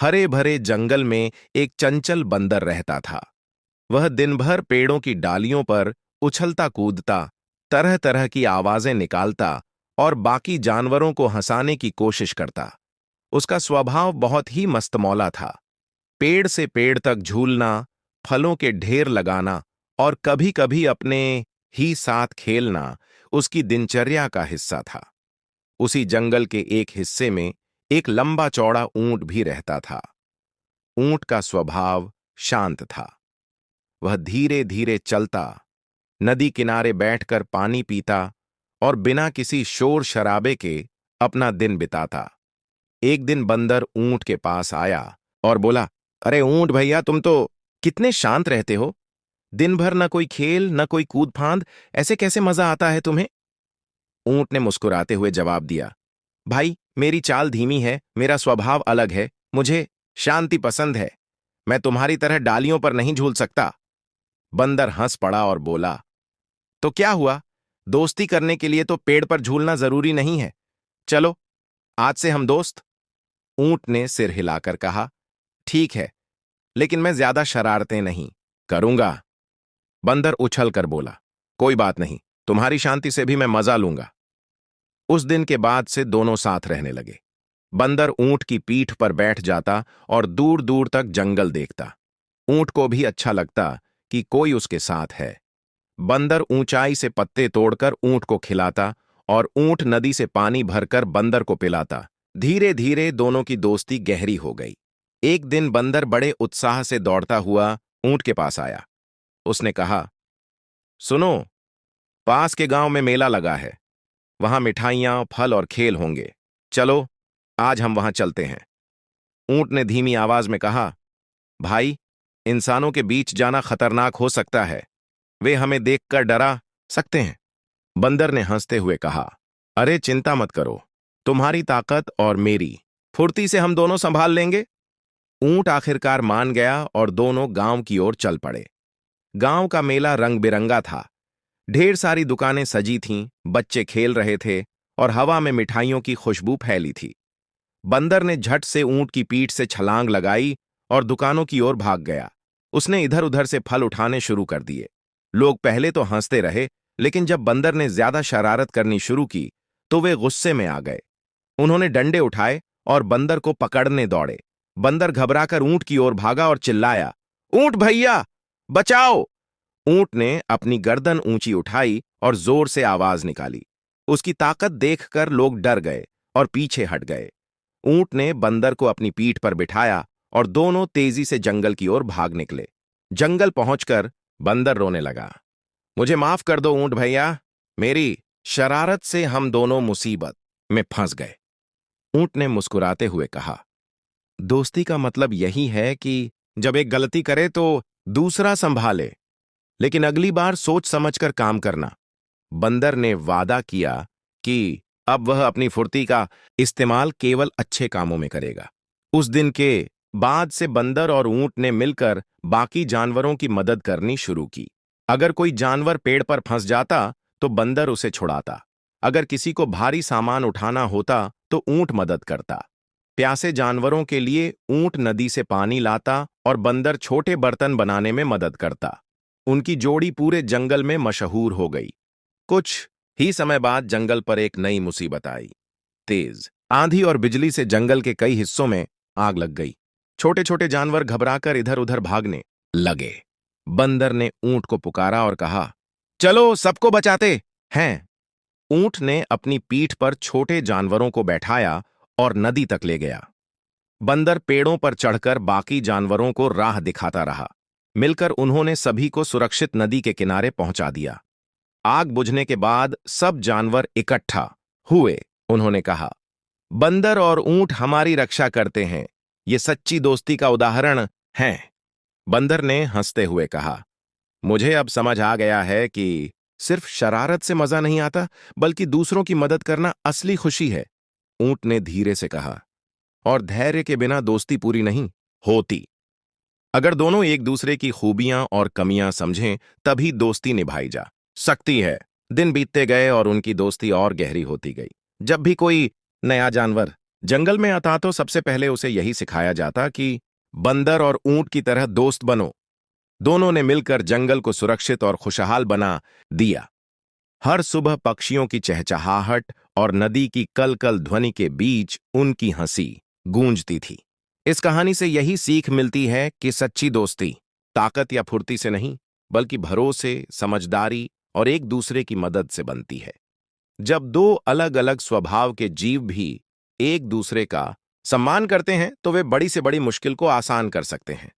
हरे भरे जंगल में एक चंचल बंदर रहता था। वह दिन भर पेड़ों की डालियों पर उछलता कूदता, तरह तरह की आवाजें निकालता और बाकी जानवरों को हंसाने की कोशिश करता। उसका स्वभाव बहुत ही मस्तमौला था। पेड़ से पेड़ तक झूलना, फलों के ढेर लगाना और कभी-कभी अपने ही साथ खेलना उसकी दिनचर्या का हिस्सा था। उसी जंगल के एक हिस्से में एक लंबा चौड़ा ऊंट भी रहता था। ऊंट का स्वभाव शांत था। वह धीरे धीरे चलता, नदी किनारे बैठकर पानी पीता और बिना किसी शोर शराबे के अपना दिन बिताता। एक दिन बंदर ऊंट के पास आया और बोला, अरे ऊंट भैया, तुम तो कितने शांत रहते हो। दिन भर न कोई खेल न कोई कूद फांद, ऐसे कैसे मजा आता है तुम्हें? ऊंट ने मुस्कुराते हुए जवाब दिया, भाई मेरी चाल धीमी है, मेरा स्वभाव अलग है, मुझे शांति पसंद है। मैं तुम्हारी तरह डालियों पर नहीं झूल सकता। बंदर हंस पड़ा और बोला, तो क्या हुआ? दोस्ती करने के लिए तो पेड़ पर झूलना जरूरी नहीं है। चलो, आज से हम दोस्त। ऊंट ने सिर हिलाकर कहा, ठीक है, लेकिन मैं ज्यादा शरारतें नहीं करूंगा। बंदर उछल कर बोला, कोई बात नहीं, तुम्हारी शांति से भी मैं मजा लूंगा। उस दिन के बाद से दोनों साथ रहने लगे। बंदर ऊंट की पीठ पर बैठ जाता और दूर दूर तक जंगल देखता। ऊंट को भी अच्छा लगता कि कोई उसके साथ है। बंदर ऊंचाई से पत्ते तोड़कर ऊंट को खिलाता और ऊंट नदी से पानी भरकर बंदर को पिलाता। धीरे धीरे दोनों की दोस्ती गहरी हो गई। एक दिन बंदर बड़े उत्साह से दौड़ता हुआ ऊंट के पास आया। उसने कहा, सुनो, पास के गांव में मेला लगा है। वहां मिठाइयां, फल और खेल होंगे। चलो, आज हम वहां चलते हैं। ऊंट ने धीमी आवाज में कहा, भाई, इंसानों के बीच जाना खतरनाक हो सकता है। वे हमें देखकर डरा सकते हैं। बंदर ने हंसते हुए कहा, अरे चिंता मत करो, तुम्हारी ताकत और मेरी फुर्ती से हम दोनों संभाल लेंगे। ऊंट आखिरकार मान गया और दोनों गांव की ओर चल पड़े। गांव का मेला रंग बिरंगा था। ढेर सारी दुकानें सजी थीं, बच्चे खेल रहे थे और हवा में मिठाइयों की खुशबू फैली थी। बंदर ने झट से ऊंट की पीठ से छलांग लगाई और दुकानों की ओर भाग गया। उसने इधर उधर से फल उठाने शुरू कर दिए। लोग पहले तो हंसते रहे, लेकिन जब बंदर ने ज्यादा शरारत करनी शुरू की तो वे गुस्से में आ गए। उन्होंने डंडे उठाए और बंदर को पकड़ने दौड़े। बंदर घबराकर ऊंट की ओर भागा और चिल्लाया, ऊंट भैया, बचाओ! ऊंट ने अपनी गर्दन ऊंची उठाई और जोर से आवाज निकाली। उसकी ताकत देखकर लोग डर गए और पीछे हट गए। ऊंट ने बंदर को अपनी पीठ पर बिठाया और दोनों तेजी से जंगल की ओर भाग निकले। जंगल पहुंचकर बंदर रोने लगा, मुझे माफ कर दो ऊंट भैया, मेरी शरारत से हम दोनों मुसीबत में फंस गए। ऊंट ने मुस्कुराते हुए कहा, दोस्ती का मतलब यही है कि जब एक गलती करे तो दूसरा संभाले, लेकिन अगली बार सोच समझकर काम करना। बंदर ने वादा किया कि अब वह अपनी फुर्ती का इस्तेमाल केवल अच्छे कामों में करेगा। उस दिन के बाद से बंदर और ऊंट ने मिलकर बाकी जानवरों की मदद करनी शुरू की। अगर कोई जानवर पेड़ पर फंस जाता तो बंदर उसे छुड़ाता। अगर किसी को भारी सामान उठाना होता तो ऊंट मदद करता। प्यासे जानवरों के लिए ऊंट नदी से पानी लाता और बंदर छोटे बर्तन बनाने में मदद करता। उनकी जोड़ी पूरे जंगल में मशहूर हो गई। कुछ ही समय बाद जंगल पर एक नई मुसीबत आई। तेज आंधी और बिजली से जंगल के कई हिस्सों में आग लग गई। छोटे छोटे जानवर घबराकर इधर उधर भागने लगे। बंदर ने ऊंट को पुकारा और कहा, चलो सबको बचाते हैं। ऊंट ने अपनी पीठ पर छोटे जानवरों को बैठाया और नदी तक ले गया। बंदर पेड़ों पर चढ़कर बाकी जानवरों को राह दिखाता रहा। मिलकर उन्होंने सभी को सुरक्षित नदी के किनारे पहुंचा दिया। आग बुझने के बाद सब जानवर इकट्ठा हुए। उन्होंने कहा, बंदर और ऊंट हमारी रक्षा करते हैं, ये सच्ची दोस्ती का उदाहरण है। बंदर ने हंसते हुए कहा, मुझे अब समझ आ गया है कि सिर्फ शरारत से मजा नहीं आता, बल्कि दूसरों की मदद करना असली खुशी है। ऊंट ने धीरे से कहा, और धैर्य के बिना दोस्ती पूरी नहीं होती। अगर दोनों एक दूसरे की खूबियां और कमियां समझें, तभी दोस्ती निभाई जा सकती है। दिन बीतते गए और उनकी दोस्ती और गहरी होती गई। जब भी कोई नया जानवर जंगल में आता तो सबसे पहले उसे यही सिखाया जाता कि बंदर और ऊंट की तरह दोस्त बनो। दोनों ने मिलकर जंगल को सुरक्षित और खुशहाल बना दिया। हर सुबह पक्षियों की चहचहाहट और नदी की कल-कल ध्वनि के बीच उनकी हंसी गूंजती थी। इस कहानी से यही सीख मिलती है कि सच्ची दोस्ती ताकत या फुर्ती से नहीं, बल्कि भरोसे, समझदारी और एक दूसरे की मदद से बनती है। जब दो अलग-अलग स्वभाव के जीव भी एक दूसरे का सम्मान करते हैं, तो वे बड़ी से बड़ी मुश्किल को आसान कर सकते हैं।